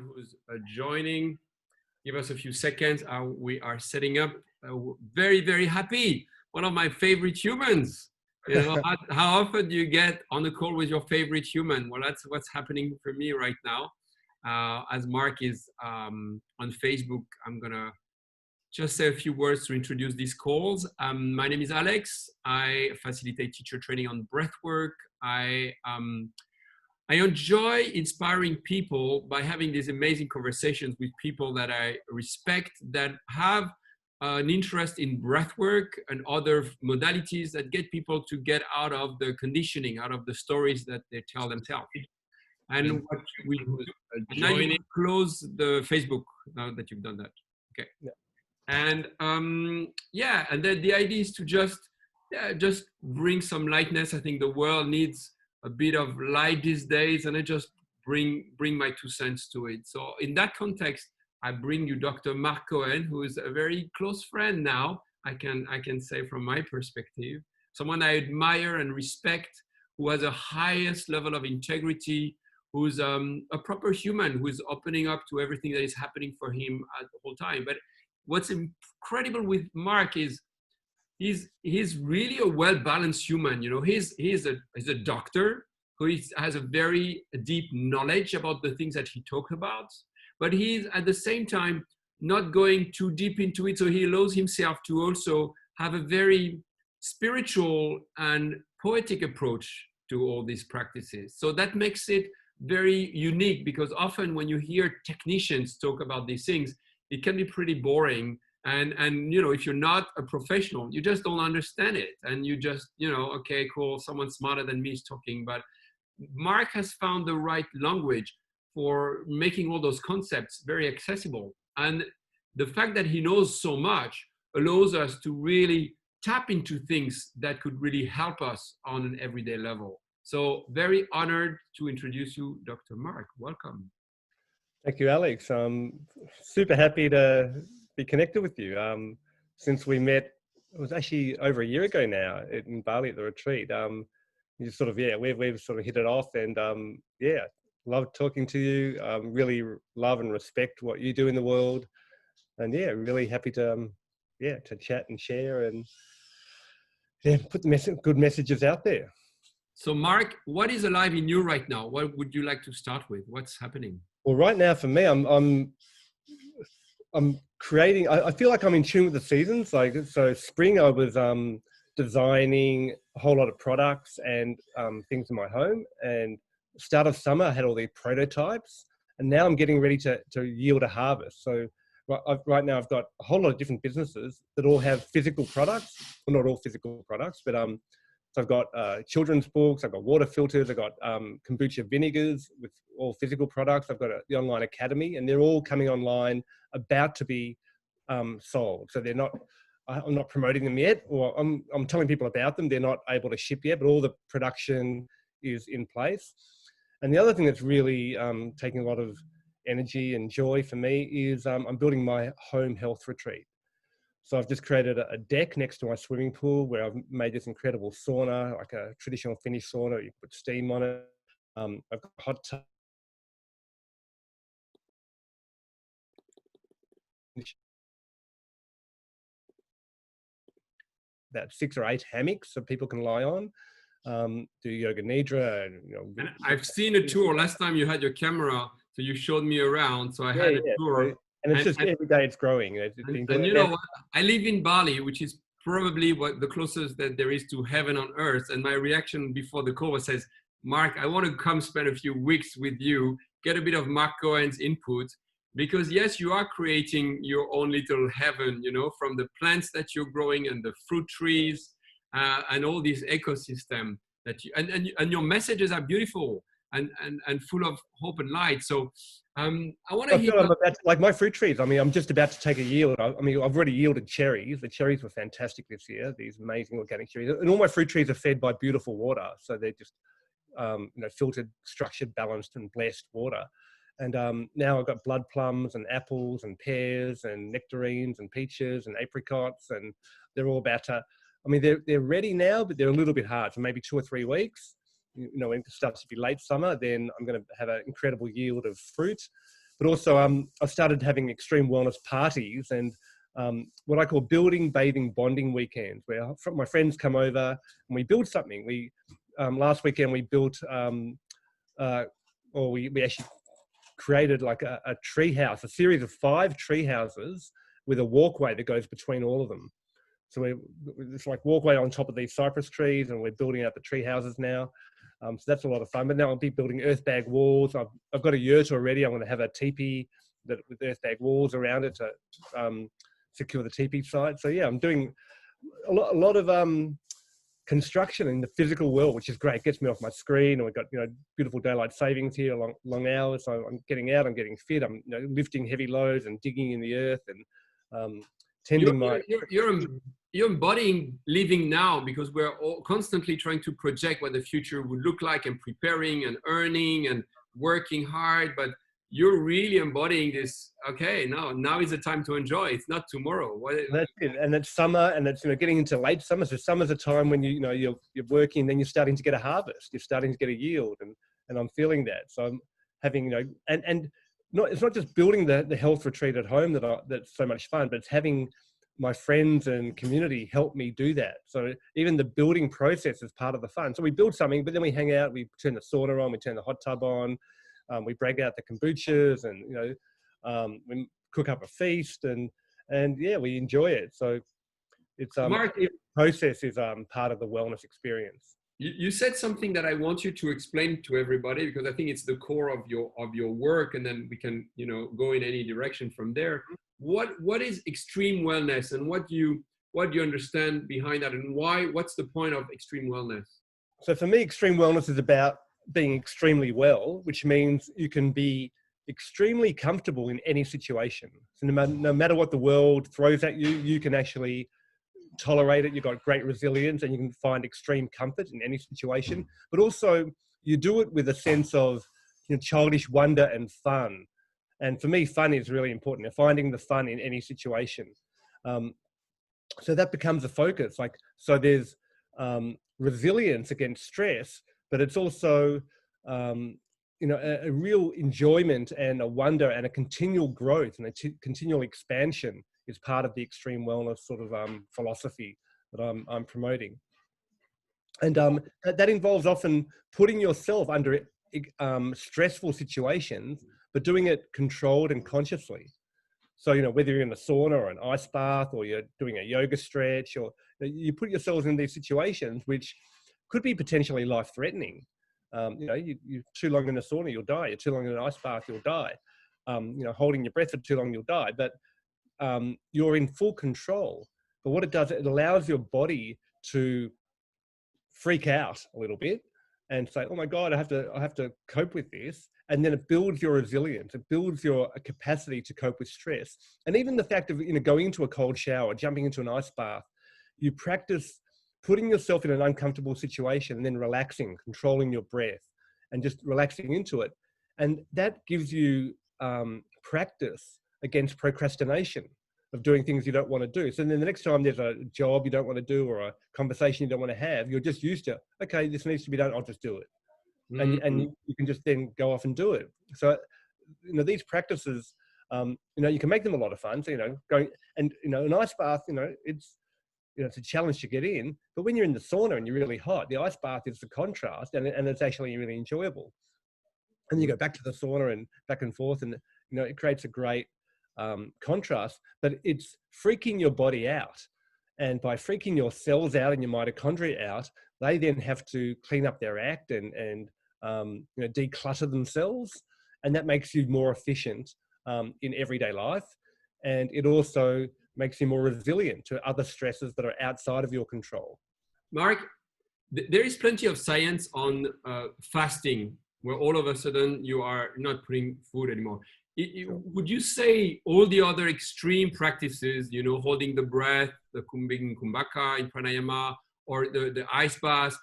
who's joining. Give us a few seconds. We are setting up. Very, very happy. One of my favorite humans. You know, how often do you get on the call with your favorite human? Well, that's what's happening for me right now. As Marc is on Facebook, I'm gonna just say a few words to introduce these calls. My name is Alex. I facilitate teacher training on breathwork. I enjoy inspiring people by having these amazing conversations with people that I respect, that have an interest in breathwork and other modalities that get people to get out of the conditioning, out of the stories that they tell themselves. And what we now you can close the Facebook now that you've done that. Okay. Yeah. And yeah, and then the idea is to just bring some lightness. I think the world needs a bit of light these days, and I just bring my 2 cents to it. So in that context, I bring you Dr. Marc Cohen, who is a very close friend now. I can say from my perspective, someone I admire and respect, who has a highest level of integrity, who's a proper human, who's opening up to everything that is happening for him at the whole time. But what's incredible with Marc is he's really a well-balanced human. You know, he's a doctor who has a very deep knowledge about the things that he talks about, but he's at the same time not going too deep into it. So he allows himself to also have a very spiritual and poetic approach to all these practices. So that makes it very unique, because often when you hear technicians talk about these things, it can be pretty boring. And you know, if you're not a professional, you just don't understand it. And you just, you know, okay, cool, someone smarter than me is talking. But Marc has found the right language for making all those concepts very accessible. And the fact that he knows so much allows us to really tap into things that could really help us on an everyday level. So very honored to introduce you, Dr. Marc. Welcome. Thank you, Alex. I'm super happy to be connected with you. Since we met, it was actually over a year ago now in Bali at the retreat. You sort of, yeah, we've sort of hit it off, and yeah, love talking to you. Really love and respect what you do in the world, and yeah, really happy to yeah, to chat and share and yeah, put the good messages out there. So Marc, what is alive in you right now? What would you like to start with? What's happening? Well, right now for me, I'm creating. I feel like I'm in tune with the seasons. Like, so spring, I was designing a whole lot of products and things in my home. And start of summer, I had all these prototypes, and now I'm getting ready to yield a harvest. So right now, I've got a whole lot of different businesses that all have physical products. Well, not all physical products, but so I've got children's books, I've got water filters, I've got Kombucha Vinegars with all physical products. I've got the online academy, and they're all coming online, about to be sold. So they're not, I'm not promoting them yet, or I'm telling people about them. They're not able to ship yet, but all the production is in place. And the other thing that's really taking a lot of energy and joy for me is I'm building my home health retreat. So I've just created a deck next to my swimming pool where I've made this incredible sauna, like a traditional Finnish sauna. You put steam on it. I've got a hot tub. About 6 or 8 hammocks so people can lie on. Do yoga nidra. And, you know, and I've seen a tour. Last time you had your camera, so you showed me around. So I had a tour. And it's just every day it's growing. And you know what? I live in Bali, which is probably what the closest that there is to heaven on earth. And my reaction before the call was, says, Marc, I want to come spend a few weeks with you, get a bit of Marc Cohen's input, because yes, you are creating your own little heaven, you know, from the plants that you're growing and the fruit trees and all this ecosystem that you, and your messages are beautiful and full of hope and light. So I want to hear like my fruit trees. I mean, I'm just about to take a yield. I mean, I've already yielded cherries. The cherries were fantastic this year. These amazing organic cherries, and all my fruit trees are fed by beautiful water. So they're just, you know, filtered, structured, balanced, and blessed water. And now I've got blood plums and apples and pears and nectarines and peaches and apricots, and they're all about to. I mean, they're ready now, but they're a little bit hard. So maybe 2 or 3 weeks. You know, when it starts to be late summer, then I'm going to have an incredible yield of fruit. but also I started having extreme wellness parties and what I call building, bathing, bonding weekends, where my friends come over and we build something. We last weekend we built, or we actually created like a tree house, a series of 5 tree houses with a walkway that goes between all of them. So it's like walkway on top of these cypress trees, and we're building out the tree houses now. So that's a lot of fun. But now I'll be building earth bag walls. I've got a yurt already. I'm going to have a teepee with earth bag walls around it to secure the teepee site. So yeah, I'm doing a lot of construction in the physical world, which is great. It gets me off my screen, and we've got beautiful daylight savings here, long hours. So I'm getting out. I'm getting fit. I'm lifting heavy loads and digging in the earth and tending you're embodying living now, because we're all constantly trying to project what the future would look like and preparing and earning and working hard, but you're really embodying this. Okay, now is the time to enjoy. It's not tomorrow. That's it. And it's summer, and it's getting into late summer. So summer's a time when you're working, and then you're starting to get a harvest. You're starting to get a yield, and I'm feeling that. So I'm having it's not just building the health retreat at home that's so much fun, but it's having my friends and community help me do that. So even the building process is part of the fun. So we build something, but then we hang out, we turn the sauna on, we turn the hot tub on, we break out the kombuchas, and we cook up a feast, and yeah, we enjoy it. So it's Marc, the process is part of the wellness experience. You said something that I want you to explain to everybody, because I think it's the core of your work, and then we can go in any direction from there. What is extreme wellness, and what do you understand behind that, and what's the point of extreme wellness? So for me, extreme wellness is about being extremely well, which means you can be extremely comfortable in any situation. So no matter what the world throws at you, you can actually tolerate it. You've got great resilience, and you can find extreme comfort in any situation. But also, you do it with a sense of childish wonder and fun. And for me, fun is really important. Finding the fun in any situation. So that becomes a focus. So there's resilience against stress, but it's also a real enjoyment and a wonder and a continual growth and a continual expansion is part of the extreme wellness sort of philosophy that I'm promoting. And that involves often putting yourself under stressful situations, but doing it controlled and consciously. So, whether you're in a sauna or an ice bath, or you're doing a yoga stretch, or you put yourselves in these situations, which could be potentially life-threatening. You're too long in a sauna, you'll die. You're too long in an ice bath, you'll die. Holding your breath for too long, you'll die. But you're in full control. But what it does, it allows your body to freak out a little bit and say, oh my God, I have to cope with this. And then it builds your resilience. It builds your capacity to cope with stress. And even the fact of, going into a cold shower, jumping into an ice bath, you practice putting yourself in an uncomfortable situation and then relaxing, controlling your breath and just relaxing into it. And that gives you practice against procrastination of doing things you don't want to do. So then the next time there's a job you don't want to do or a conversation you don't want to have, you're just used to, okay, this needs to be done, I'll just do it. Mm-hmm. And you can just then go off and do it. So, these practices, you can make them a lot of fun. So, going and, an ice bath, it's a challenge to get in, but when you're in the sauna and you're really hot, the ice bath is the contrast and it's actually really enjoyable. And you go back to the sauna and back and forth and, it creates a great contrast, but it's freaking your body out. And by freaking your cells out and your mitochondria out, they then have to clean up their act and declutter themselves. And that makes you more efficient in everyday life. And it also makes you more resilient to other stresses that are outside of your control. Marc, there is plenty of science on fasting, where all of a sudden you are not putting food anymore. Would you say all the other extreme practices, holding the breath, the kumbhaka in pranayama, or the ice bath,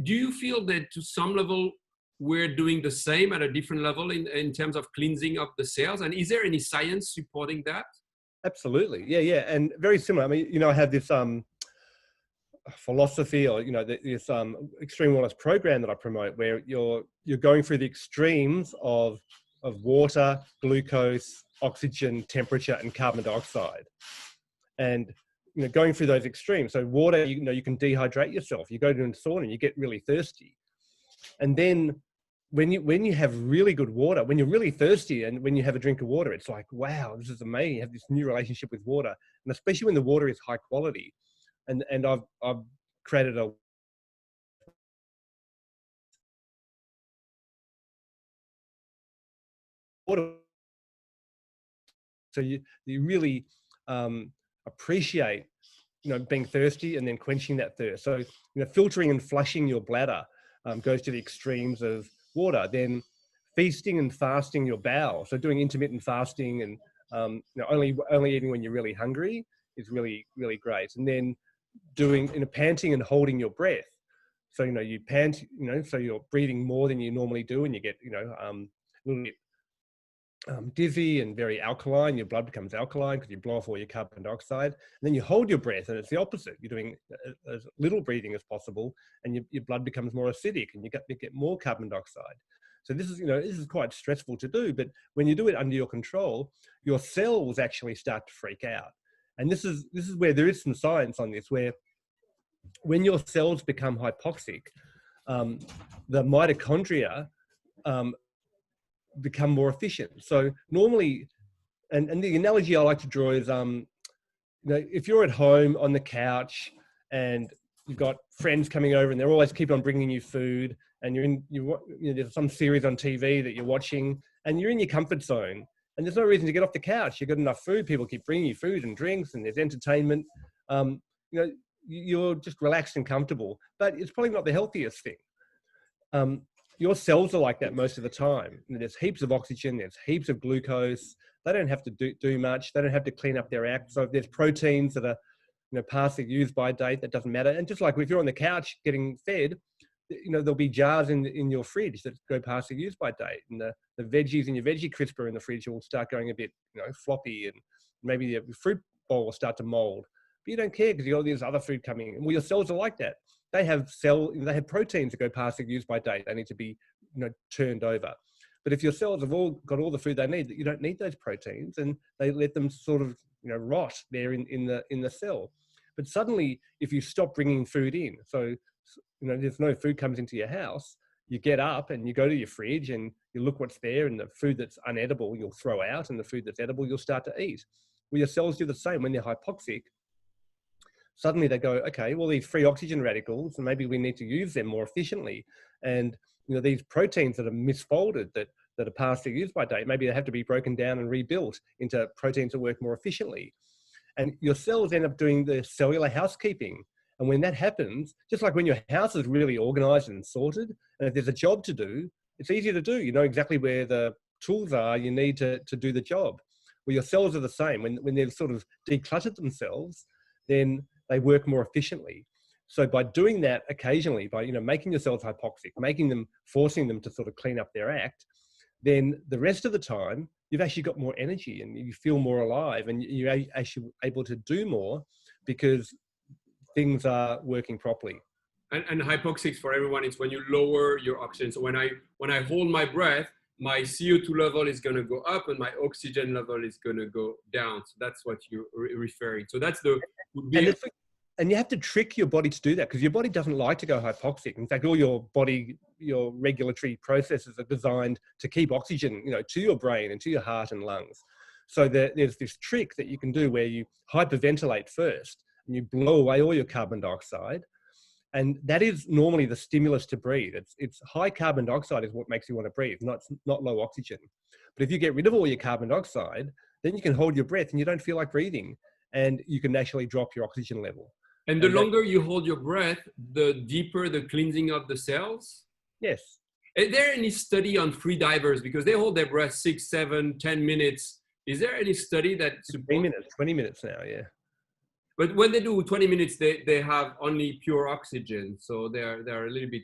do you feel that to some level we're doing the same at a different level in terms of cleansing of the cells? And is there any science supporting that? Absolutely. Yeah. And very similar. I mean, I have this philosophy or, this extreme wellness program that I promote where you're going through the extremes of of water, glucose, oxygen, temperature, and carbon dioxide. And going through those extremes. So water, you can dehydrate yourself. You go to a sauna and you get really thirsty. And then when you have really good water, when you're really thirsty and when you have a drink of water, it's like, wow, this is amazing. You have this new relationship with water. And especially when the water is high quality. And I've created a water. So you really appreciate, being thirsty and then quenching that thirst. So, filtering and flushing your bladder goes to the extremes of water. Then feasting and fasting your bowel. So doing intermittent fasting and only eating when you're really hungry is really, really great. And then doing panting and holding your breath. So, you pant, so you're breathing more than you normally do, and you get, a little bit dizzy and very alkaline. Your blood becomes alkaline because you blow off all your carbon dioxide. And then you hold your breath, and it's the opposite. You're doing as little breathing as possible, and your blood becomes more acidic, and you get more carbon dioxide. So this is quite stressful to do, but when you do it under your control, your cells actually start to freak out. And this is where there is some science on this, where when your cells become hypoxic, the mitochondria become more efficient. So normally, and the analogy I like to draw is, if you're at home on the couch and you've got friends coming over and they're always keep on bringing you food, and there's some series on TV that you're watching and you're in your comfort zone and there's no reason to get off the couch. You've got enough food. People keep bringing you food and drinks and there's entertainment. You're just relaxed and comfortable, but it's probably not the healthiest thing. Your cells are like that most of the time. There's heaps of oxygen, there's heaps of glucose. They don't have to do much. They don't have to clean up their act. So if there's proteins that are, past the use by date, that doesn't matter. And just like if you're on the couch getting fed, there'll be jars in your fridge that go past the use by date, and the veggies in your veggie crisper in the fridge will start going a bit, floppy, and maybe the fruit bowl will start to mold. But you don't care because you got all this other food coming in. Well, your cells are like that. They have proteins that go past the use by date. They need to be, turned over. But if your cells have all got all the food they need, you don't need those proteins, and they let them sort of, rot there in the cell. But suddenly, if you stop bringing food in, so there's no food comes into your house, you get up and you go to your fridge and you look what's there, and the food that's unedible you'll throw out, and the food that's edible you'll start to eat. Well, your cells do the same. When they're hypoxic, suddenly they go, okay, well, these free oxygen radicals, and maybe we need to use them more efficiently. And these proteins that are misfolded, that are past their use by date, maybe they have to be broken down and rebuilt into proteins that work more efficiently. And your cells end up doing the cellular housekeeping. And when that happens, just like when your house is really organized and sorted, and if there's a job to do, it's easy to do. You know exactly where the tools are you need to do the job. Well, your cells are the same. When they've sort of decluttered themselves, then they work more efficiently. So by doing that occasionally, by making your cells hypoxic, forcing them to sort of clean up their act, then the rest of the time you've actually got more energy and you feel more alive, and you're actually able to do more because things are working properly. And hypoxic for everyone is when you lower your oxygen. So when I hold my breath, my CO2 level is going to go up and my oxygen level is going to go down. So that's what you're referring. So that's and you have to trick your body to do that, because your body doesn't like to go hypoxic. In fact, all your regulatory processes are designed to keep oxygen, to your brain and to your heart and lungs. So there's this trick that you can do where you hyperventilate first and you blow away all your carbon dioxide. And that is normally the stimulus to breathe. It's high carbon dioxide is what makes you want to breathe, not low oxygen. But if you get rid of all your carbon dioxide, then you can hold your breath and you don't feel like breathing, and you can actually drop your oxygen level. And the longer you hold your breath, the deeper the cleansing of the cells? Yes. Is there any study on free divers? Because they hold their breath 6, 7, 10 minutes. Is there any study that... 20 minutes now, yeah. But when they do 20 minutes, they have only pure oxygen. So they're a little bit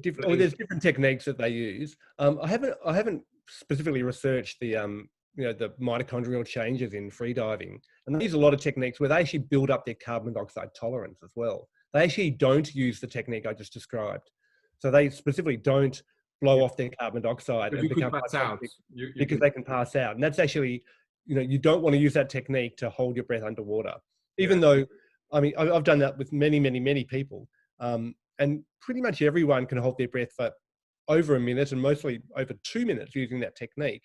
different. Oh, there's different techniques that they use. I haven't specifically researched the mitochondrial changes in freediving. And they use a lot of techniques where they actually build up their carbon dioxide tolerance as well. They actually don't use the technique I just described. So they specifically don't blow Yeah. off their carbon dioxide But and you could become pass out. hypoxic You because could, they can pass out. And that's actually, you don't want to use that technique to hold your breath underwater, yeah. even though, I mean, I've done that with many, many, many people. And pretty much everyone can hold their breath for over a minute and mostly over 2 minutes using that technique.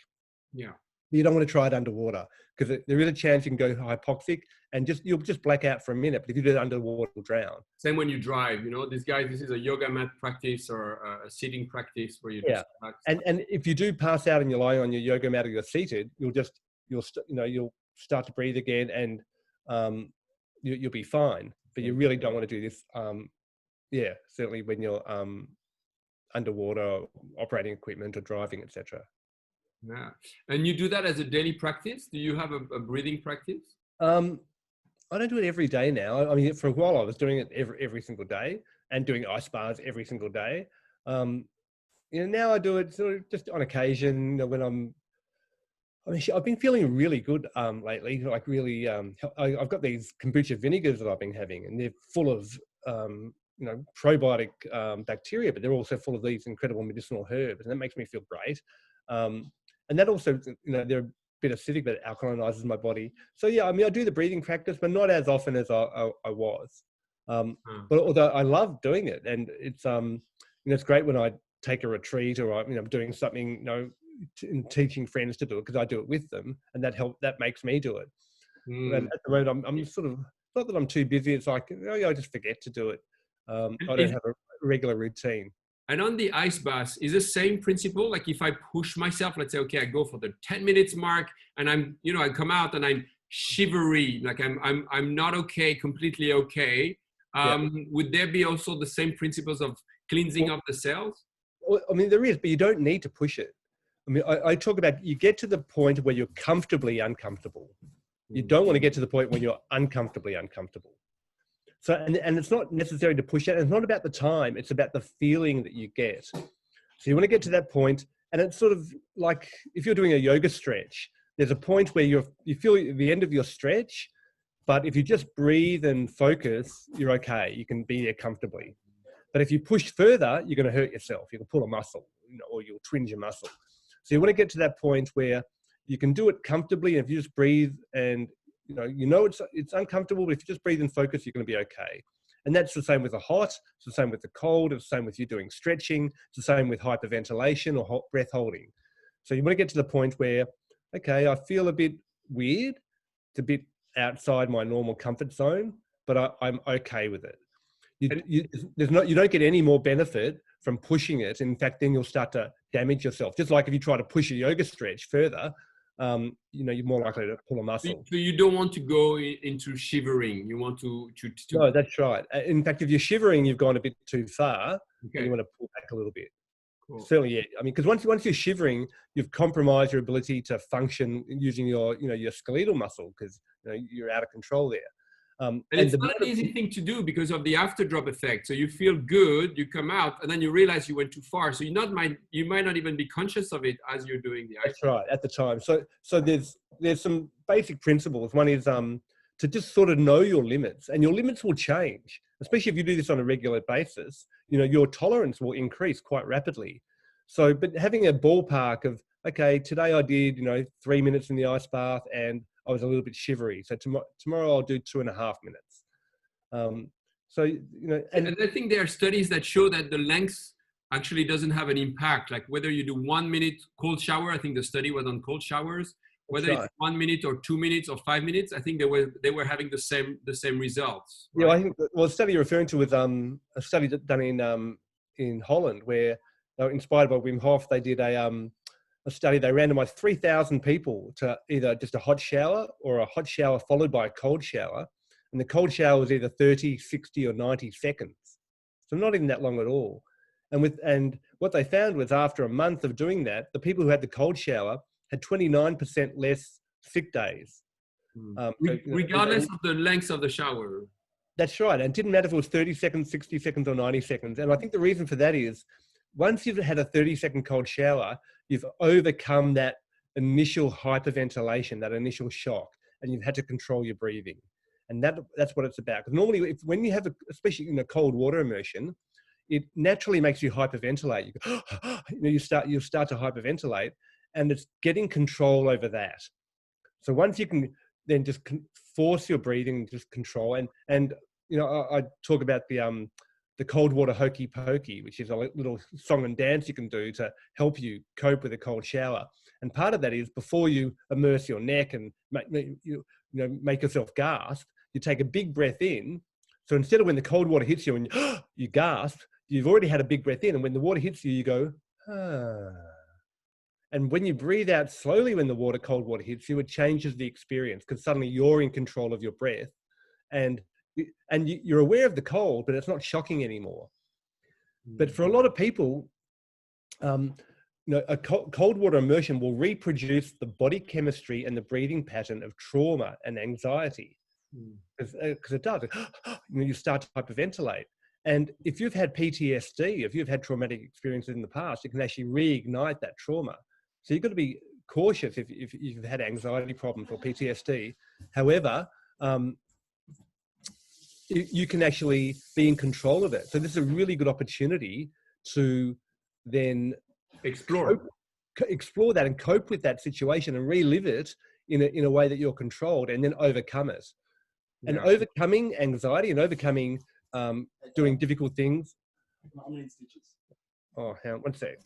Yeah. You don't want to try it underwater because there is a chance you can go hypoxic and you'll just black out for a minute. But if you do it underwater, you'll drown. Same when you drive, these guys, this is a yoga mat practice or a sitting practice where you Yeah. just relax. And if you do pass out and you're lying on your yoga mat or you're seated, you'll start to breathe again and you'll be fine. But you really don't want to do this. Certainly when you're underwater, operating equipment or driving, etc. Yeah. And you do that as a daily practice? Do you have a breathing practice? I don't do it every day now. I mean, for a while I was doing it every single day and doing ice baths every single day. Now I do it sort of just on occasion when I've been feeling really good lately. Like really, I've got these kombucha vinegars that I've been having, and they're full of probiotic bacteria, but they're also full of these incredible medicinal herbs, and that makes me feel great. And that also, they're a bit acidic, but it alkalinizes my body. So yeah, I mean, I do the breathing practice, but not as often as I was. But although I love doing it, and it's it's great when I take a retreat or I'm doing something, teaching friends to do it because I do it with them, and that makes me do it. And at the moment, I'm sort of, not that I'm too busy. It's like I just forget to do it. I don't have a regular routine. And on the ice bath, is the same principle? Like if I push myself, let's say, okay, I go for the 10 minutes mark and I come out and I'm shivery, like I'm not okay, completely okay. Would there be also the same principles of cleansing of the cells? Well, I mean, there is, but you don't need to push it. I mean, I talk about you get to the point where you're comfortably uncomfortable. You don't want to get to the point when you're uncomfortably uncomfortable. So, and it's not necessary to push it. It's not about the time. It's about the feeling that you get. So you want to get to that point, and it's sort of like if you're doing a yoga stretch, there's a point where you feel the end of your stretch, but if you just breathe and focus, you're okay. You can be there comfortably. But if you push further, you're going to hurt yourself. You can pull a muscle, or you'll twinge a muscle. So you want to get to that point where you can do it comfortably. And if you just breathe and it's uncomfortable, but if you just breathe and focus, you're going to be okay. And that's the same with the hot, it's the same with the cold, it's the same with you doing stretching, it's the same with hyperventilation or breath holding. So you want to get to the point where, okay, I feel a bit weird, it's a bit outside my normal comfort zone, but I'm okay with it. You don't get any more benefit from pushing it. In fact, then you'll start to damage yourself. Just like if you try to push a yoga stretch further, you're more likely to pull a muscle. So you don't want to go into shivering. You want to No, that's right. In fact, if you're shivering, you've gone a bit too far. Okay. And you want to pull back a little bit. Cool. Certainly, yeah. I mean, because once you're shivering, you've compromised your ability to function using your skeletal muscle because you're out of control there. And it's not an easy thing to do because of the after-drop effect. So you feel good, you come out, and then you realize you went too far. So you might not even be conscious of it as you're doing the ice. That's right, at the time. So there's some basic principles. One is to just sort of know your limits, and your limits will change, especially if you do this on a regular basis. Your tolerance will increase quite rapidly. So, but having a ballpark of, okay, today I did 3 minutes in the ice bath and I was a little bit shivery. So tomorrow I'll do 2.5 minutes. And I think there are studies that show that the length actually doesn't have an impact. Like whether you do 1 minute cold shower, I think the study was on cold showers. Whether it's 1 minute or 2 minutes or 5 minutes, I think they were having the same results. Right? Yeah, I think the study you're referring to was a study done in Holland where they were inspired by Wim Hof. They did a study. They randomized 3,000 people to either just a hot shower or a hot shower followed by a cold shower. And the cold shower was either 30, 60 or 90 seconds. So not even that long at all. And what they found was after a month of doing that, the people who had the cold shower had 29% less sick days. Regardless of the length of the shower. That's right. And it didn't matter if it was 30 seconds, 60 seconds or 90 seconds. And I think the reason for that is once you've had a 30-second cold shower, you've overcome that initial hyperventilation, that initial shock, and you've had to control your breathing. And that's what it's about. Because normally when you have, especially in a cold water immersion, it naturally makes you hyperventilate. You go, you start to hyperventilate, and it's getting control over that. So once you can then just force your breathing, just control, and I talk about the cold water hokey pokey, which is a little song and dance you can do to help you cope with a cold shower. And part of that is before you immerse your neck and make yourself gasp, you take a big breath in. So instead of when the cold water hits you and you gasp, you've already had a big breath in, and when the water hits you, you go, ah. And when you breathe out slowly when the cold water hits you, it changes the experience because suddenly you're in control of your breath, and you're aware of the cold, but it's not shocking anymore. But for a lot of people, a cold water immersion will reproduce the body chemistry and the breathing pattern of trauma and anxiety, because it does. You start to hyperventilate. And if you've had PTSD, if you've had traumatic experiences in the past, it can actually reignite that trauma. So you've got to be cautious if you've had anxiety problems or PTSD. However, you can actually be in control of it. So this is a really good opportunity to then explore that and cope with that situation and relive it in a way that you're controlled, and then overcome it. And overcoming anxiety and overcoming doing difficult things. How many stitches? Oh, hang on, one sec.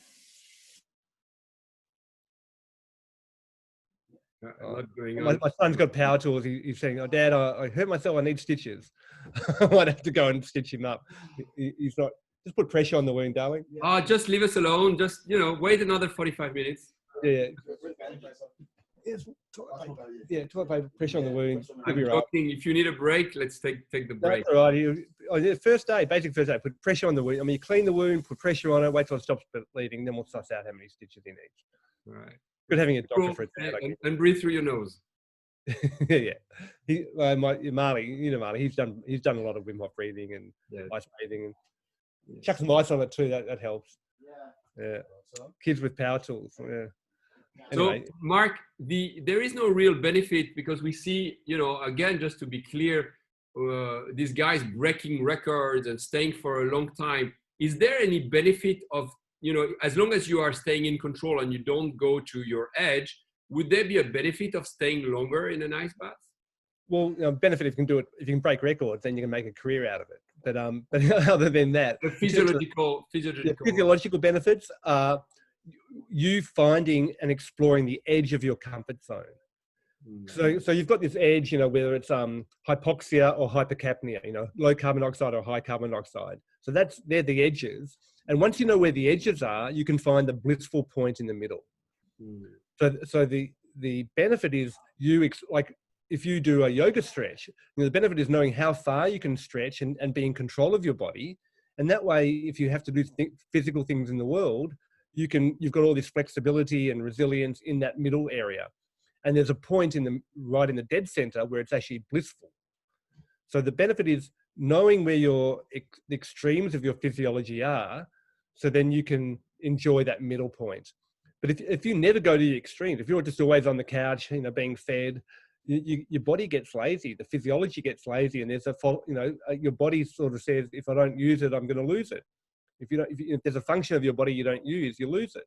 My son's got power tools. He's saying, "Oh, Dad, I hurt myself. I need stitches." I might have to go and stitch him up. He's not. Just put pressure on the wound, darling. Just leave us alone. Just wait another 45 minutes. Yeah. Pressure on the wound. If you need a break, let's take the break. That's all right. First aid, basic first aid. Put pressure on the wound. I mean, you clean the wound, put pressure on it, wait till it stops bleeding, then we'll suss out how many stitches he needs. All right. Good having a doctor for it. And breathe through your nose. Yeah. Marley, Marley, he's done a lot of Wim Hof breathing and ice breathing, and chuck some ice on it too. That helps. Yeah. Kids with power tools. Yeah. Anyway. So, Marc, there is no real benefit, because we see, again, just to be clear, these guys breaking records and staying for a long time. Is there any benefit of, as long as you are staying in control and you don't go to your edge, would there be a benefit of staying longer in an ice bath? Well, benefit if you can do it, if you can break records, then you can make a career out of it. But other than that, the physiological benefits are you finding and exploring the edge of your comfort zone. So you've got this edge, whether it's hypoxia or hypercapnia, low carbon dioxide or high carbon dioxide. So they're the edges. And once you know where the edges are, you can find the blissful point in the middle. So the benefit is like if you do a yoga stretch, the benefit is knowing how far you can stretch and be in control of your body. And that way, if you have to do physical things in the world, you've got all this flexibility and resilience in that middle area. And there's a point right in the dead center where it's actually blissful. So the benefit is knowing where the extremes of your physiology are, so then you can enjoy that middle point. But if you never go to the extremes, if you're just always on the couch, being fed, your body gets lazy, the physiology gets lazy, and your body sort of says, if I don't use it, I'm going to lose it. If there's a function of your body you don't use, you lose it.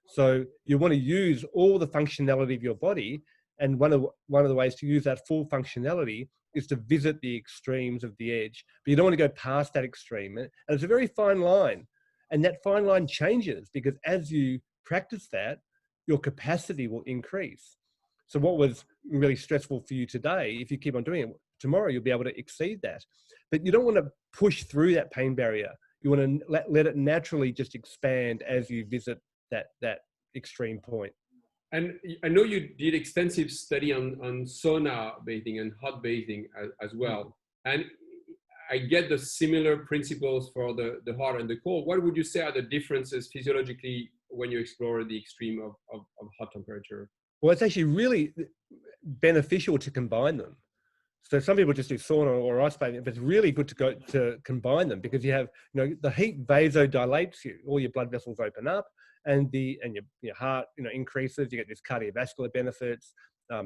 So you want to use all the functionality of your body, and one of the ways to use that full functionality is to visit the extremes of the edge. But you don't want to go past that extreme, and it's a very fine line, and that fine line changes because as you practice that, your capacity will increase. So what was really stressful for you today, if you keep on doing it, tomorrow you'll be able to exceed that. But you don't want to push through that pain barrier. You want to let it naturally just expand as you visit that extreme point. And I know you did extensive study on sauna bathing and hot bathing as well. And I get the similar principles for the hot and the cold. What would you say are the differences physiologically when you explore the extreme of hot temperature? Well, it's actually really beneficial to combine them. So some people just do sauna or ice bathing, but it's really good to combine them because you have, the heat vasodilates you, all your blood vessels open up, and your heart, increases. You get this cardiovascular benefits.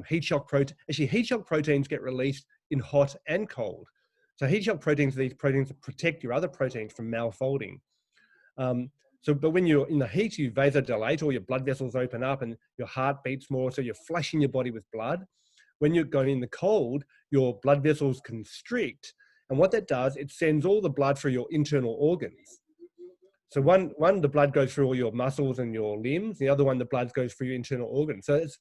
Heat shock proteins get released in hot and cold. So heat shock proteins are these proteins that protect your other proteins from malfolding. But when you're in the heat, you vasodilate, all your blood vessels open up and your heart beats more, so you're flushing your body with blood. When you're going in the cold, your blood vessels constrict. And what that does, it sends all the blood through your internal organs. So one, the blood goes through all your muscles and your limbs. The other one, the blood goes through your internal organs. So it's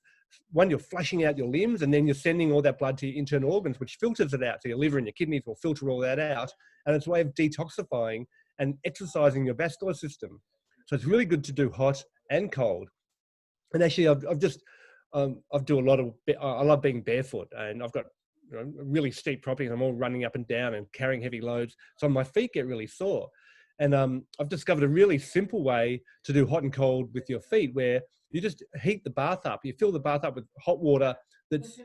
one, you're flushing out your limbs, and then you're sending all that blood to your internal organs, which filters it out. So your liver and your kidneys will filter all that out. And it's a way of detoxifying and exercising your vascular system. So it's really good to do hot and cold. And actually, I do a lot of, I love being barefoot, and I've got really steep properties. I'm all running up and down and carrying heavy loads. So my feet get really sore. And I've discovered a really simple way to do hot and cold with your feet, where you just heat the bath up. You fill the bath up with hot water that's,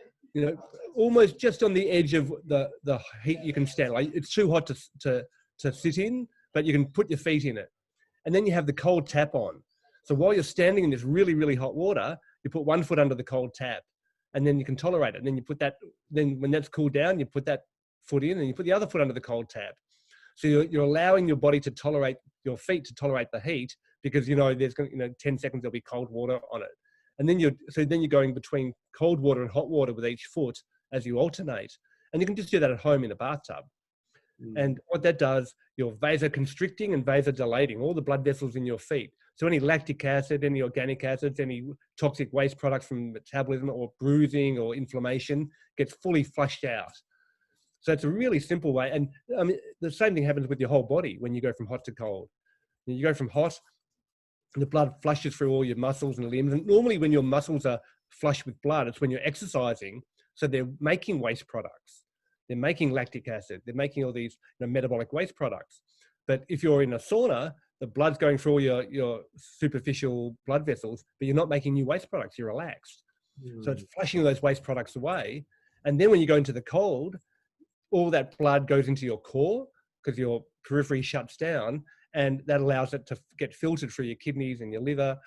almost just on the edge of the heat you can stand. Like, it's too hot to sit in, but you can put your feet in it. And then you have the cold tap on. So while you're standing in this really, really hot water, you put one foot under the cold tap, and then you can tolerate it. And then you put that, then when that's cooled down, you put that foot in, and you put the other foot under the cold tap. So you're allowing your body to tolerate, your feet to tolerate the heat, because there's going to, 10 seconds there'll be cold water on it. And then you're going between cold water and hot water with each foot as you alternate. And you can just do that at home in a bathtub. And what that does, you're vasoconstricting and vasodilating all the blood vessels in your feet. So any lactic acid, any organic acids, any toxic waste products from metabolism or bruising or inflammation gets fully flushed out. So it's a really simple way. And the same thing happens with your whole body when you go from hot to cold. You go from hot, the blood flushes through all your muscles and limbs. And normally when your muscles are flush with blood, it's when you're exercising. So they're making waste products. They're making lactic acid. They're making all these metabolic waste products. But if you're in a sauna, the blood's going through all your superficial blood vessels, but you're not making new waste products. You're relaxed. So it's flushing those waste products away. And then when you go into the cold, all that blood goes into your core because your periphery shuts down, and that allows it to get filtered through your kidneys and your liver,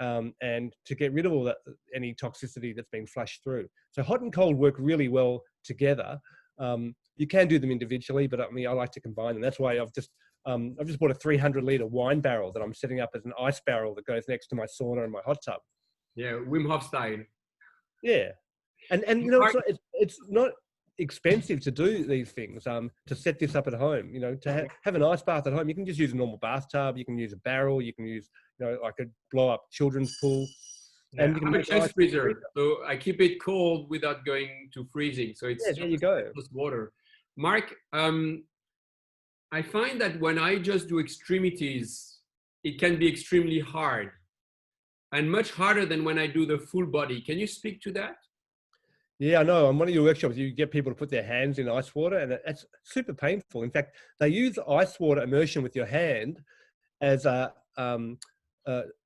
and to get rid of all that, any toxicity that's been flushed through. So hot and cold work really well together. You can do them individually, but I like to combine them. That's why I've just bought a 300-liter wine barrel that I'm setting up as an ice barrel that goes next to my sauna and my hot tub. Yeah, Wim Hof style. Yeah, and it's not expensive to do these things. To set this up at home, to have an ice bath at home, you can just use a normal bathtub. You can use a barrel. You can use like a blow-up children's pool. Yeah, and you can make ice freezer, so I keep it cold without going to freezing. So it's there you go. Just water. Marc, I find that when I just do extremities, it can be extremely hard, and much harder than when I do the full body. Can you speak to that? Yeah, I know. On one of your workshops, you get people to put their hands in ice water, and it's super painful. In fact, they use ice water immersion with your hand as a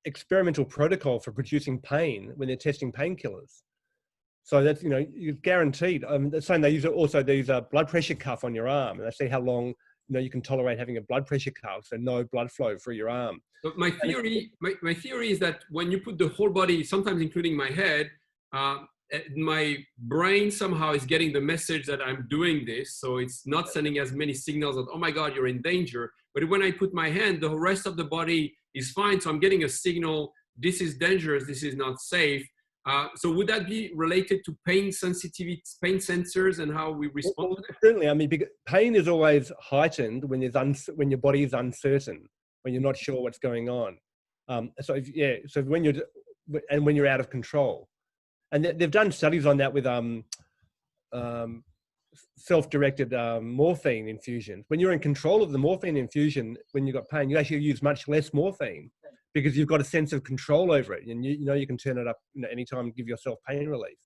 experimental protocol for producing pain when they're testing painkillers. So that's, you're guaranteed. They're saying they use a blood pressure cuff on your arm, and they see how long you can tolerate having a blood pressure cuff, so no blood flow through your arm. So my theory is that when you put the whole body, sometimes including my head, my brain somehow is getting the message that I'm doing this, so it's not sending as many signals of, oh my God, you're in danger. But when I put my hand, the rest of the body is fine, so I'm getting a signal, this is dangerous, this is not safe. So would that be related to pain sensitivity, pain sensors, and how we respond? Well, certainly. Because pain is always heightened when your body is uncertain, when you're not sure what's going on. So when you're out of control. And they've done studies on that with self-directed morphine infusions. When you're in control of the morphine infusion, when you've got pain, you actually use much less morphine because you've got a sense of control over it, and you can turn it up anytime and give yourself pain relief.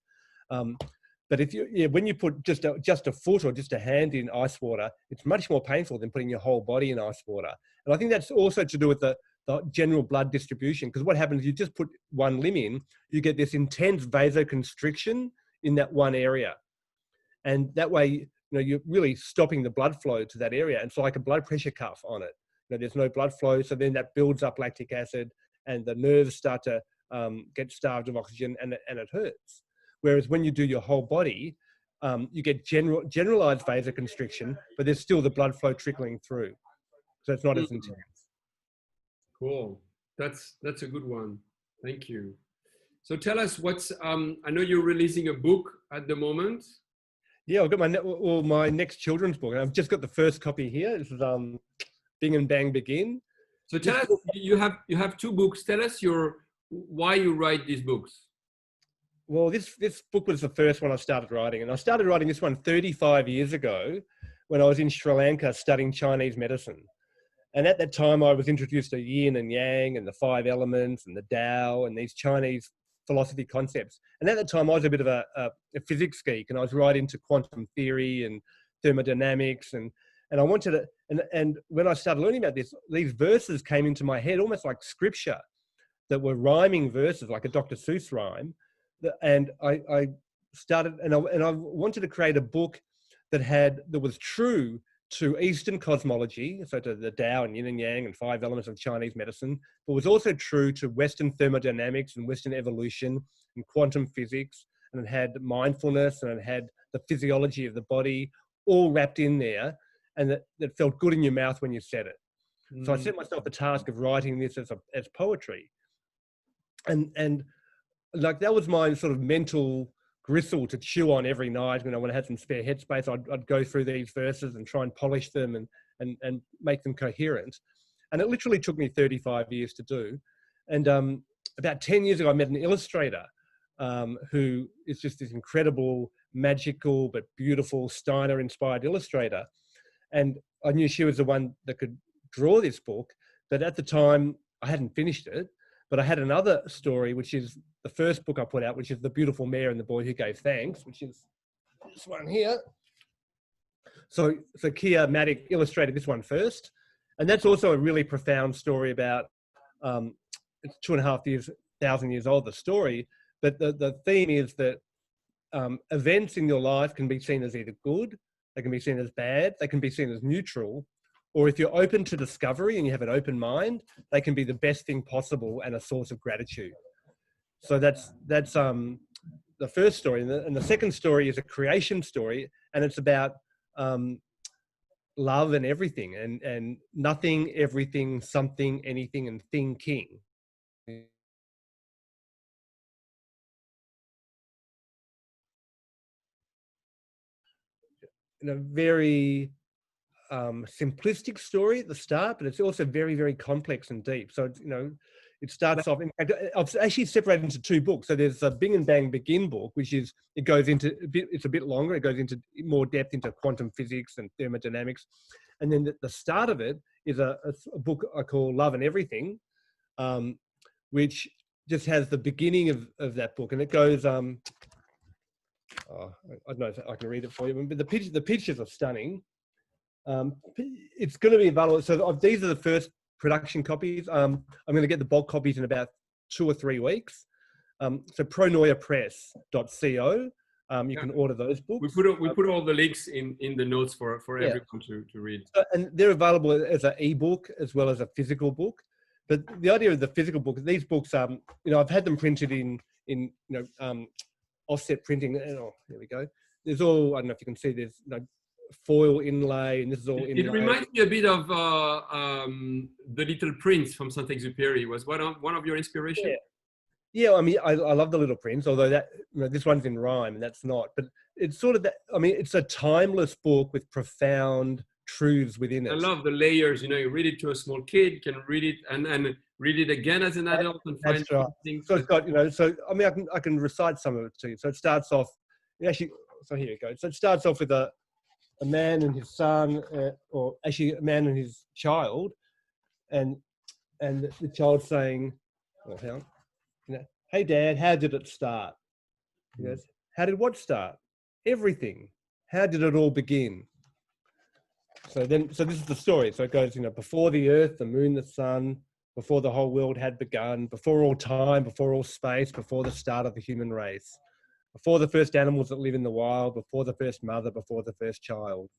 But when you put just a foot or just a hand in ice water, it's much more painful than putting your whole body in ice water. And I think that's also to do with the general blood distribution, because what happens, you just put one limb in, you get this intense vasoconstriction in that one area, and that way you're really stopping the blood flow to that area. And it's like a blood pressure cuff on it. There's no blood flow, so then that builds up lactic acid, and the nerves start to get starved of oxygen, and it hurts. Whereas when you do your whole body, you get generalized vasoconstriction, but there's still the blood flow trickling through. So it's not as intense. Cool. That's a good one. Thank you. So tell us what's, I know you're releasing a book at the moment. Yeah, I've got my next children's book. And I've just got the first copy here. This is Bing and Bang Begin. So tell us, you have two books. Tell us why you write these books. Well, this book was the first one I started writing. And I started writing this one 35 years ago when I was in Sri Lanka studying Chinese medicine. And at that time, I was introduced to yin and yang and the 5 elements and the Tao and these Chinese philosophy concepts. And at that time, I was a bit of a physics geek, and I was right into quantum theory and thermodynamics. And I wanted to, and when I started learning about this, these verses came into my head almost like scripture that were rhyming verses, like a Dr. Seuss rhyme. And I started, and I wanted to create a book that was true to Eastern cosmology, so to the Tao and yin and yang and 5 elements of Chinese medicine, but was also true to Western thermodynamics and Western evolution and quantum physics, and it had mindfulness and it had the physiology of the body all wrapped in there, and that felt good in your mouth when you said it. So I set myself the task of writing this as poetry, and like that was my sort of mental gristle to chew on every night when I had some spare headspace. I'd go through these verses and try and polish them and make them coherent. And it literally took me 35 years to do. And about 10 years ago, I met an illustrator who is just this incredible, magical, but beautiful Steiner-inspired illustrator. And I knew she was the one that could draw this book. But at the time, I hadn't finished it. But I had another story, which is the first book I put out, which is The Beautiful Mare and the Boy Who Gave Thanks, which is this one here. So Kia Matic illustrated this one first. And that's also a really profound story about, it's 2,500 years old, the story. But the theme is that events in your life can be seen as either good, they can be seen as bad, they can be seen as neutral, or if you're open to discovery and you have an open mind, they can be the best thing possible and a source of gratitude. So that's the first story. And the second story is a creation story, and it's about love and everything, and nothing, everything, something, anything, and thinking. In a very simplistic story at the start, but it's also very, very complex and deep. So, it starts off, in fact, I've actually separated into 2 books. So there's a Bing and Bang Begin book, which is, it's a bit longer. It goes into more depth into quantum physics and thermodynamics. And then the start of it is a book I call Love and Everything, which just has the beginning of that book. And it goes, I don't know if I can read it for you, but the pictures are stunning. It's going to be available. So these are the first production copies. I'm going to get the bulk copies in about 2 or 3 weeks. So pronoiapress.co. You can order those books. We put all the links in the notes for everyone to read. And they're available as an ebook as well as a physical book. But the idea of the physical book, these books, I've had them printed in offset printing. Oh, there we go. There's all, I don't know if you can see, there's foil inlay, and this is all inlay. It reminds me a bit of The Little Prince from Saint-Exupéry. Was one of your inspirations? Yeah, I mean, I love The Little Prince, although that this one's in rhyme and that's not. But it's sort of that. I mean, it's a timeless book with profound truths within it. I love the layers. You read it to a small kid, can read it and read it again as an adult and find things. So it's got, so I mean, I can recite some of it to you. So it starts off. Actually, so here it goes. So it starts off with a man and his son, or actually a man and his child, and the child saying, "Oh, hang on. Hey Dad, how did it start?" He goes, "How did what start?" "Everything. How did it all begin?" So this is the story. So it goes, before the earth, the moon, the sun, before the whole world had begun, before all time, before all space, before the start of the human race, before the first animals that live in the wild, before the first mother, before the first child,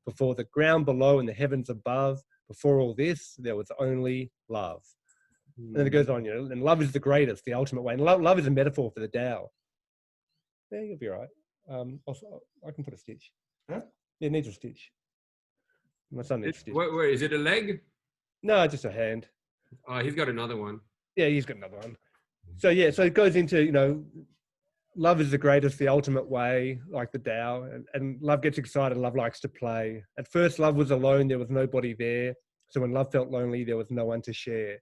before the ground below and the heavens above, before all this, there was only love. And then it goes on, and love is the greatest, the ultimate way. And love is a metaphor for the Tao. Yeah, you'll be right. Also, I can put a stitch. Huh? Yeah, it needs a stitch. My son needs a stitch. Where is it? A leg? No, just a hand. He's got another one. Yeah, he's got another one. So yeah, so it goes into, you know, love is the greatest, the ultimate way, like the Tao, and love gets excited, love likes to play. At first, love was alone, there was nobody there. So when love felt lonely, there was no one to share.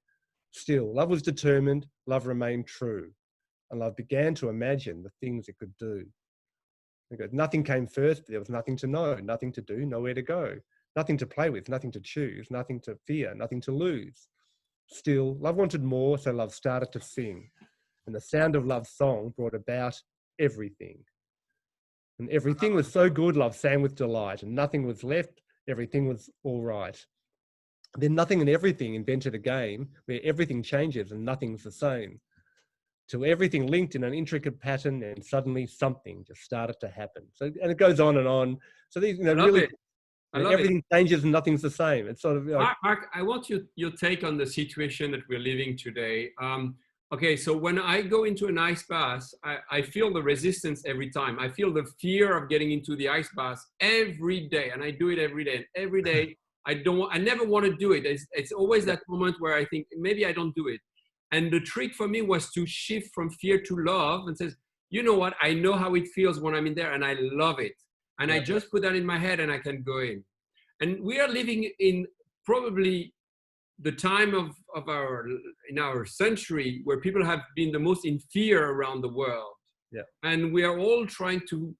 Still, love was determined, love remained true, and love began to imagine the things it could do. Because nothing came first, there was nothing to know, nothing to do, nowhere to go, nothing to play with, nothing to choose, nothing to fear, nothing to lose. Still, love wanted more, so love started to sing. And the sound of love's song brought about everything. And everything was so good, love sang with delight, and nothing was left, everything was all right. Then nothing and everything invented a game where everything changes and nothing's the same. Till everything linked in an intricate pattern, and suddenly something just started to happen. So, and it goes on and on. So these, you know, really, everything changes and nothing's the same. It's sort of like, Marc, I want your take on the situation that we're living today. Okay, so when I go into an ice bath, I feel the resistance every time. I feel the fear of getting into the ice bath every day, and I do it every day. And every day, I never want to do it. It's always that moment where I think maybe I don't do it. And the trick for me was to shift from fear to love and says, you know what? I know how it feels when I'm in there, and I love it. And I just put that in my head, and I can go in. And we are living in probably the time of our century where people have been the most in fear around the world. Yeah. And we are all trying to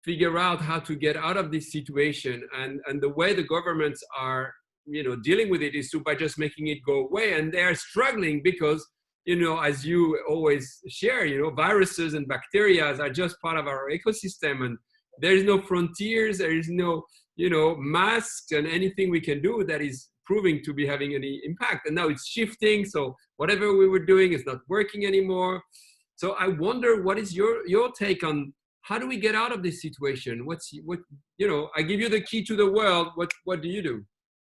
figure out how to get out of this situation. And the way the governments are, you know, dealing with it is by just making it go away. And they are struggling because, you know, as you always share, you know, viruses and bacteria are just part of our ecosystem. And there is no frontiers, there is no, you know, masks and anything we can do that is proving to be having any impact. And now it's shifting. So whatever we were doing is not working anymore. So I wonder, what is your take on how do we get out of this situation? What, you know, I give you the key to the world. What do you do?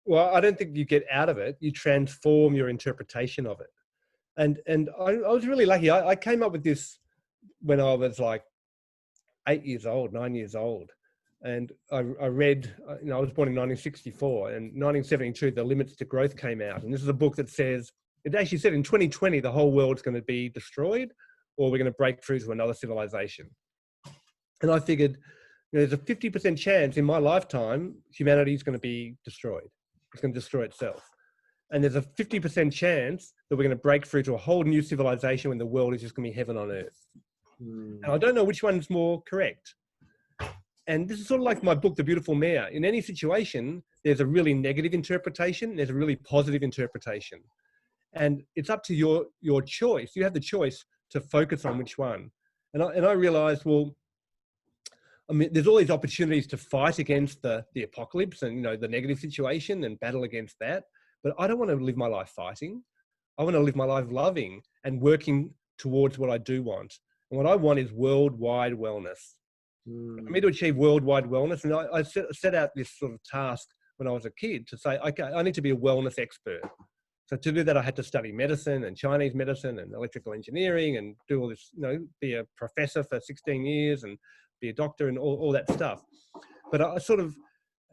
Well, I don't think you get out of it. You transform your interpretation of it. And I was really lucky. I came up with this when I was like 9 years old. And I read, you know, I was born in 1964, and 1972, The Limits to Growth came out. And this is a book that says, it actually said in 2020, the whole world's going to be destroyed, or we're going to break through to another civilization. And I figured, you know, there's a 50% chance in my lifetime, humanity is going to be destroyed. It's going to destroy itself. And there's a 50% chance that we're going to break through to a whole new civilization when the world is just going to be heaven on earth. And I don't know which one's more correct. And this is sort of like my book, The Beautiful Mare. In any situation, there's a really negative interpretation, there's a really positive interpretation. And it's up to your choice. You have the choice to focus on which one. And I realized, well, I mean, there's all these opportunities to fight against the apocalypse and, you know, the negative situation and battle against that. But I don't want to live my life fighting. I want to live my life loving and working towards what I do want. And what I want is worldwide wellness. For me to achieve worldwide wellness, and I set out this sort of task when I was a kid to say, okay, I need to be a wellness expert. So to do that, I had to study medicine and Chinese medicine and electrical engineering and do all this, you know, be a professor for 16 years and be a doctor and all that stuff. But I sort of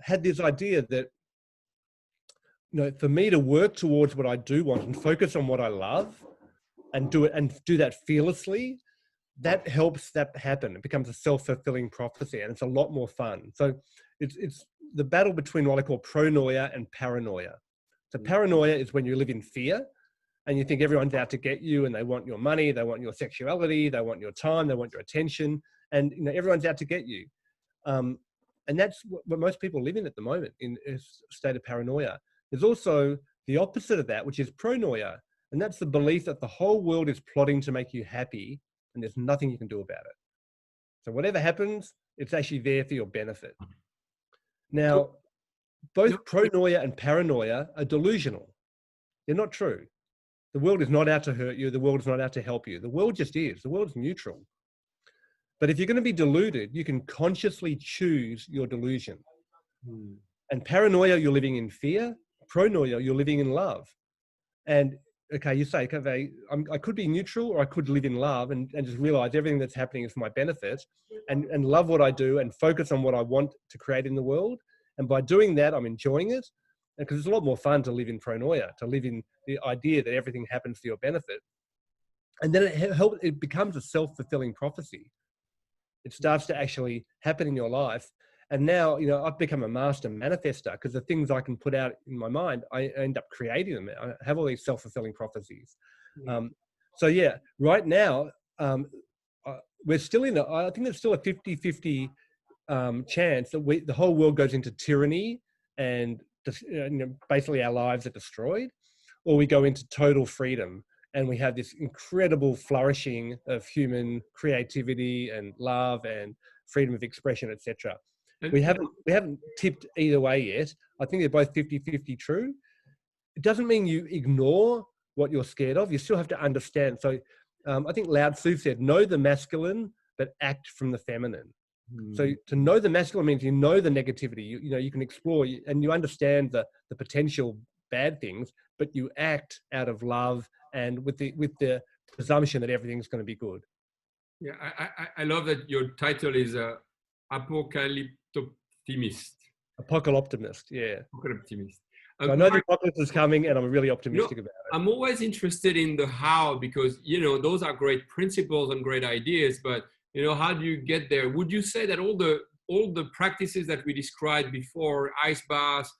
had this idea that, you know, for me to work towards what I do want and focus on what I love and do that fearlessly, that helps that happen. It becomes a self-fulfilling prophecy, and it's a lot more fun. So it's the battle between what I call pronoia and paranoia. So paranoia is when you live in fear and you think everyone's out to get you, and they want your money, they want your sexuality, they want your time, they want your attention, and, you know, everyone's out to get you. And that's what most people live in at the moment, in a state of paranoia. There's also the opposite of that, which is pronoia. And that's the belief that the whole world is plotting to make you happy and there's nothing you can do about it. So whatever happens, it's actually there for your benefit. Now, both pronoia and paranoia are delusional. They're not true. The world is not out to hurt you. The world is not out to help you. The world just is. The world's neutral. But if you're going to be deluded, you can consciously choose your delusion. And paranoia, you're living in fear. Pronoia, you're living in love. And okay, you say, okay, I could be neutral, or I could live in love and just realize everything that's happening is for my benefit, and love what I do and focus on what I want to create in the world. And by doing that, I'm enjoying it. Because it's a lot more fun to live in pronoia, to live in the idea that everything happens for your benefit. And then it becomes a self-fulfilling prophecy. It starts to actually happen in your life. And now, you know, I've become a master manifester, because the things I can put out in my mind, I end up creating them. I have all these self-fulfilling prophecies. So yeah, right now, we're still I think there's still a 50-50 chance that the whole world goes into tyranny and you know, basically our lives are destroyed, or we go into total freedom and we have this incredible flourishing of human creativity and love and freedom of expression, etc. We haven't tipped either way yet. I think they're both 50-50 true. It doesn't mean you ignore what you're scared of. You still have to understand. So I think Lao Tzu said, know the masculine, but act from the feminine. So to know the masculine means you know the negativity, you know, you can explore and you understand the potential bad things, but you act out of love and with the presumption that everything's going to be good. Yeah, I love that your title is Apocalyptoptimist. Apocalyptimist, yeah. Apocalyptimist. So I know the apocalypse is coming, and I'm really optimistic about it. I'm always interested in the how, because, you know, those are great principles and great ideas, but, you know, how do you get there? Would you say that all the practices that we described before, ice baths,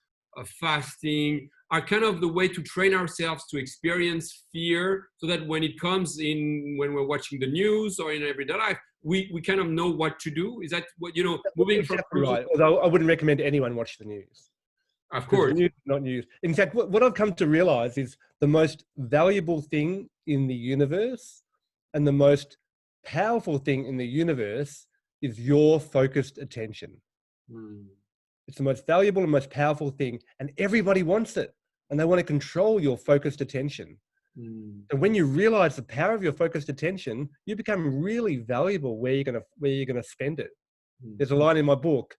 fasting, are kind of the way to train ourselves to experience fear, so that when it comes in, when we're watching the news or in everyday life, we kind of know what to do? Is that what, you know, moving exactly from... Right. Although I wouldn't recommend anyone watch the news. Of course. News, not news. In fact, what I've come to realize is the most valuable thing in the universe and the most powerful thing in the universe is your focused attention. It's the most valuable and most powerful thing, and everybody wants it, and they want to control your focused attention. And when you realize the power of your focused attention, you become really valuable where you're going to spend it. There's a line in my book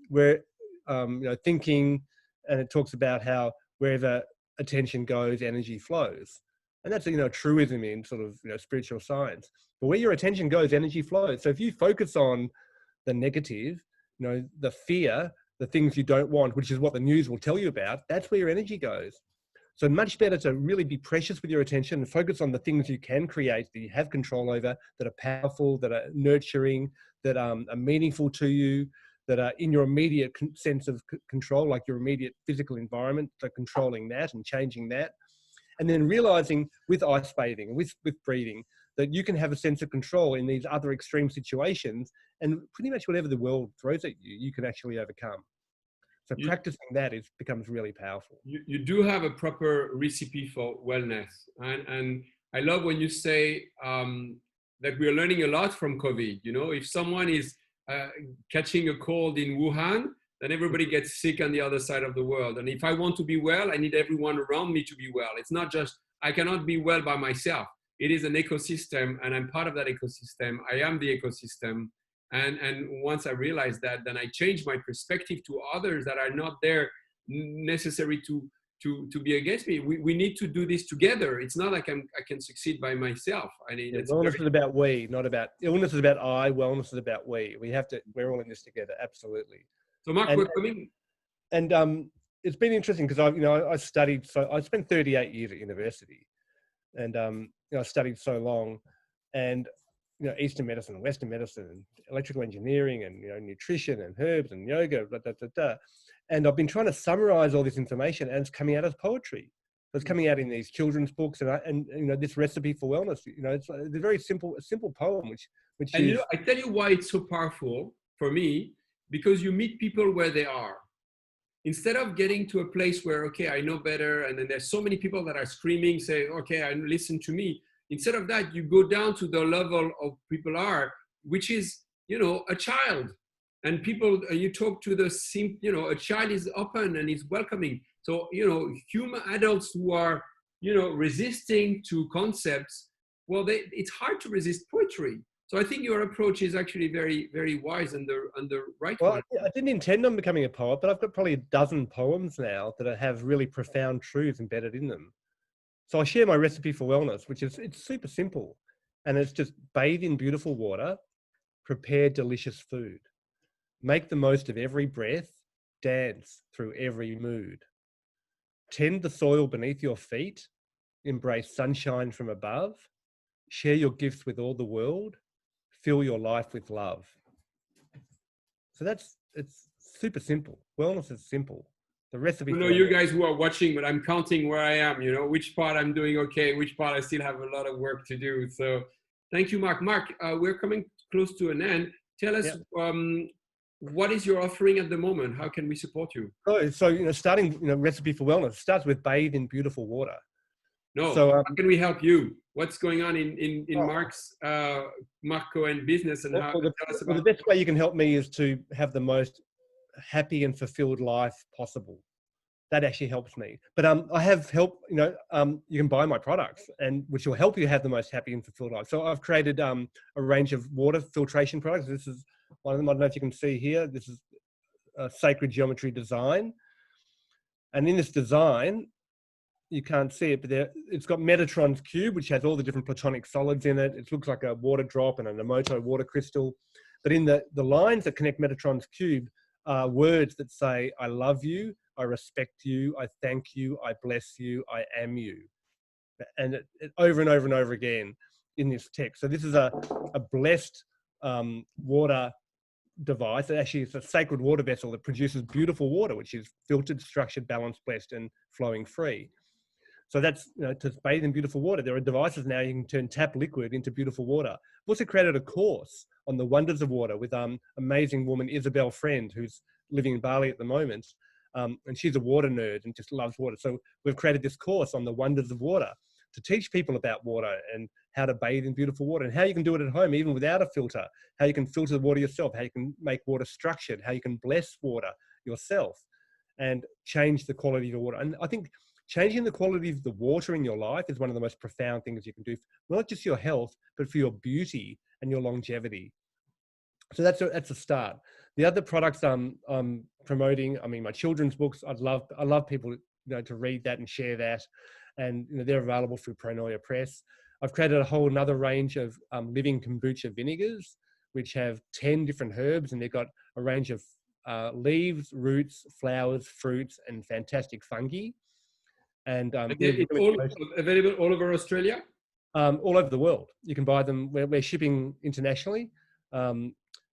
where you know, thinking, and it talks about how wherever attention goes, energy flows. And that's, you know, a truism in sort of, you know, spiritual science. But where your attention goes, energy flows. So if you focus on the negative, you know, the fear, the things you don't want, which is what the news will tell you about, that's where your energy goes. So much better to really be precious with your attention and focus on the things you can create, that you have control over, that are powerful, that are nurturing, that are meaningful to you, that are in your immediate sense of control, like your immediate physical environment, so controlling that and changing that. And then realizing with ice bathing, with breathing, that you can have a sense of control in these other extreme situations, and pretty much whatever the world throws at you, you can actually overcome. So practicing that becomes really powerful. You do have a proper recipe for wellness. And I love when you say that we are learning a lot from COVID. You know, if someone is catching a cold in Wuhan, then everybody gets sick on the other side of the world. And if I want to be well, I need everyone around me to be well. It's not just, I cannot be well by myself. It is an ecosystem, and I'm part of that ecosystem. I am the ecosystem. And once I realize that, then I change my perspective to others that are not there necessary to be against me. We need to do this together. It's not like I can succeed by myself. I mean, wellness is about we, not about illness. Is about I. Wellness is about we. We're all in this together. Absolutely. So, Marc, we're coming. And it's been interesting because I studied. So I spent 38 years at university, and I studied so long, and Eastern medicine, Western medicine, electrical engineering, and nutrition and herbs and yoga, and I've been trying to summarize all this information, and it's coming out as poetry. So it's coming out in these children's books, and this recipe for wellness. It's a very simple poem, which is. I tell you why it's so powerful for me, because you meet people where they are. Instead of getting to a place where, okay, I know better, and then there's so many people that are screaming, say, okay, listen to me. Instead of that, you go down to the level of people are, which is, a child. And people, you talk to a child is open and is welcoming. So, human adults who are, resisting to concepts, well, it's hard to resist poetry. So I think your approach is actually very, very wise and the right one. I didn't intend on becoming a poet, but I've got probably a dozen poems now that have really profound truths embedded in them. So I share my recipe for wellness, which is, it's super simple. And it's just bathe in beautiful water, prepare delicious food, make the most of every breath, dance through every mood, tend the soil beneath your feet, embrace sunshine from above, share your gifts with all the world, fill your life with love. So it's super simple. Wellness is simple. The recipe I don't know for you guys who are watching, but I'm counting where I am, you know, which part I'm doing okay, which part I still have a lot of work to do. So thank you, Marc. Marc, we're coming close to an end. Tell us, what is your offering at the moment? How can we support you? So starting, recipe for wellness starts with bathe in beautiful water. No, So how can we help you? What's going on in Marc's Marc Cohen business, and how? Tell us about the best way you can help me is to have the most happy and fulfilled life possible. That actually helps me. But I have help. You can buy my products, and which will help you have the most happy and fulfilled life. So I've created a range of water filtration products. This is one of them. I don't know if you can see here. This is a sacred geometry design, and in this design, you can't see it, but it's got Metatron's cube, which has all the different platonic solids in it. It looks like a water drop and an Emoto water crystal. But in the lines that connect Metatron's cube are words that say, I love you, I respect you, I thank you, I bless you, I am you. And it over and over and over again in this text. So this is a blessed water device. Actually, it's a sacred water vessel that produces beautiful water, which is filtered, structured, balanced, blessed, and flowing free. So that's, to bathe in beautiful water. There are devices now you can turn tap liquid into beautiful water. I've also created a course on the wonders of water with amazing woman, Isabel Friend, who's living in Bali at the moment. And she's a water nerd and just loves water. So we've created this course on the wonders of water to teach people about water and how to bathe in beautiful water and how you can do it at home, even without a filter, how you can filter the water yourself, how you can make water structured, how you can bless water yourself and change the quality of your water. And I think changing the quality of the water in your life is one of the most profound things you can do, not just your health, but for your beauty and your longevity. So that's a start. The other products I'm promoting, my children's books, I love people to read that and share that. And they're available through Pronoia Press. I've created a whole another range of living kombucha vinegars, which have 10 different herbs, and they've got a range of leaves, roots, flowers, fruits, and fantastic fungi. And it's all available all over Australia? All over the world. You can buy them. We're shipping internationally.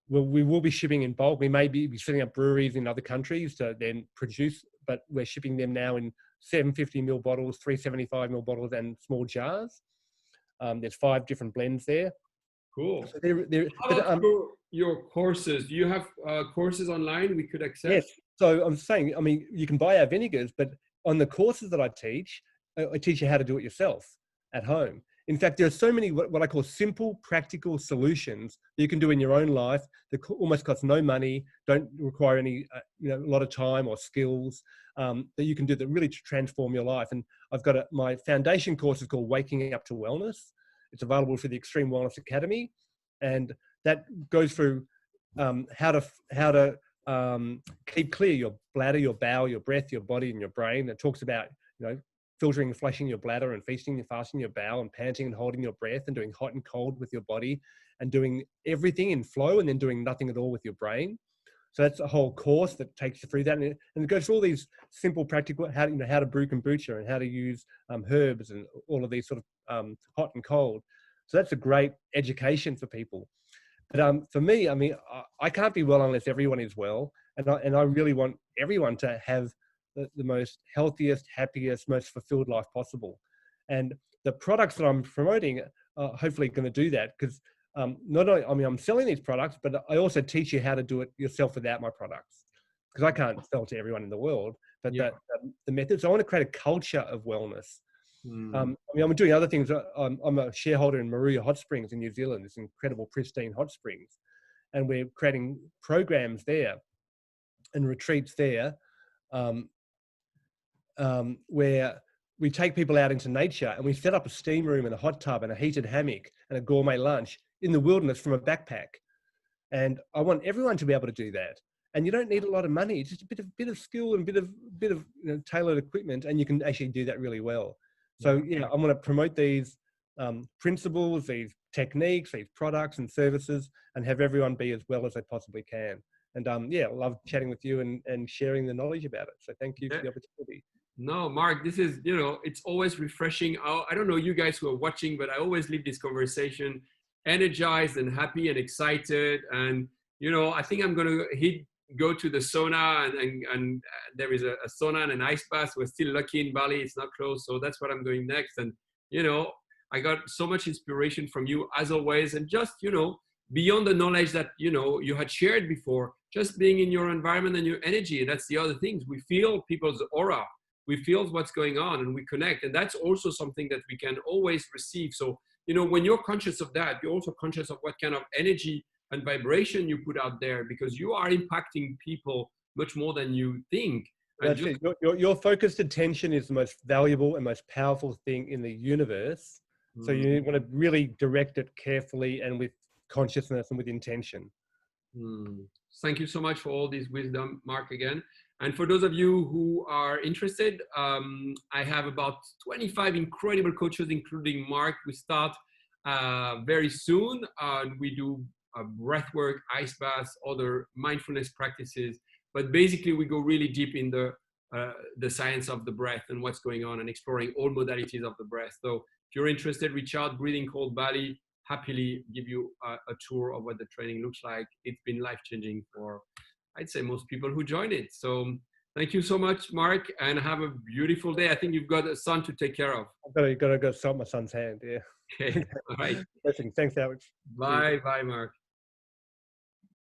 We will be shipping in bulk. We may be setting up breweries in other countries to then produce, but we're shipping them now in 750ml bottles, 375ml bottles, and small jars. There's 5 different blends there. Cool. So how about your courses? Do you have courses online we could access? Yes. So I'm saying, you can buy our vinegars, but on the courses that I teach you how to do it yourself at home. In fact, there are so many what I call simple, practical solutions that you can do in your own life that almost cost no money, don't require any, a lot of time or skills that you can do that really transform your life. And I've got my foundation course is called Waking Up to Wellness. It's available for the Extreme Wellness Academy, and that goes through how to keep clear your bladder, your bowel, your breath, your body, and your brain. It talks about filtering and flushing your bladder and feasting and fasting your bowel and panting and holding your breath and doing hot and cold with your body and doing everything in flow and then doing nothing at all with your brain. So that's a whole course that takes you through that. And it goes through all these simple, practical, how to brew kombucha and how to use herbs and all of these sort of hot and cold. So that's a great education for people. But for me, I can't be well unless everyone is well. And I really want everyone to have the most healthiest, happiest, most fulfilled life possible. And the products that I'm promoting are hopefully going to do that, because not only, I'm selling these products, but I also teach you how to do it yourself without my products, because I can't sell to everyone in the world, but the methods. So I want to create a culture of wellness. I'm doing other things. I'm a shareholder in Maruya Hot Springs in New Zealand, this incredible pristine hot springs. And we're creating programs there and retreats there where we take people out into nature and we set up a steam room and a hot tub and a heated hammock and a gourmet lunch in the wilderness from a backpack. And I want everyone to be able to do that. And you don't need a lot of money, just a bit of skill and bit of tailored equipment, and you can actually do that really well. So Yeah. yeah, I'm going to promote these principles, these techniques, these products and services, and have everyone be as well as they possibly can. And yeah, I love chatting with you and sharing the knowledge about it. So thank you for Yeah. the opportunity. No, Mark, this is, it's always refreshing. I don't know you guys who are watching, but I always leave this conversation energized and happy and excited. And, I think I'm going to go to the sauna and there is a sauna and an ice bath. We're still lucky in Bali. It's not closed. So that's what I'm doing next. And, I got so much inspiration from you as always. And just, beyond the knowledge that, you had shared before, just being in your environment and your energy. That's the other things. We feel people's aura. We feel what's going on and we connect. And that's also something that we can always receive. So, when you're conscious of that, you're also conscious of what kind of energy and vibration you put out there, because you are impacting people much more than you think. And That's it. Your focused attention is the most valuable and most powerful thing in the universe. So you want to really direct it carefully and with consciousness and with intention. Thank you so much for all this wisdom, Mark, again. And for those of you who are interested, I have about 25 incredible coaches, including Mark. We start very soon. We do breath work, ice baths, other mindfulness practices. But basically, we go really deep in the science of the breath and what's going on and exploring all modalities of the breath. So if you're interested, reach out. Breathing Cold Bali. Happily give you a tour of what the training looks like. It's been life-changing for, I'd say, most people who join it. So thank you so much, Mark, and have a beautiful day. I think you've got a son to take care of. I've got to go stop my son's hand. Yeah. Okay. All right. Thanks, Alex. Bye. Bye, Mark.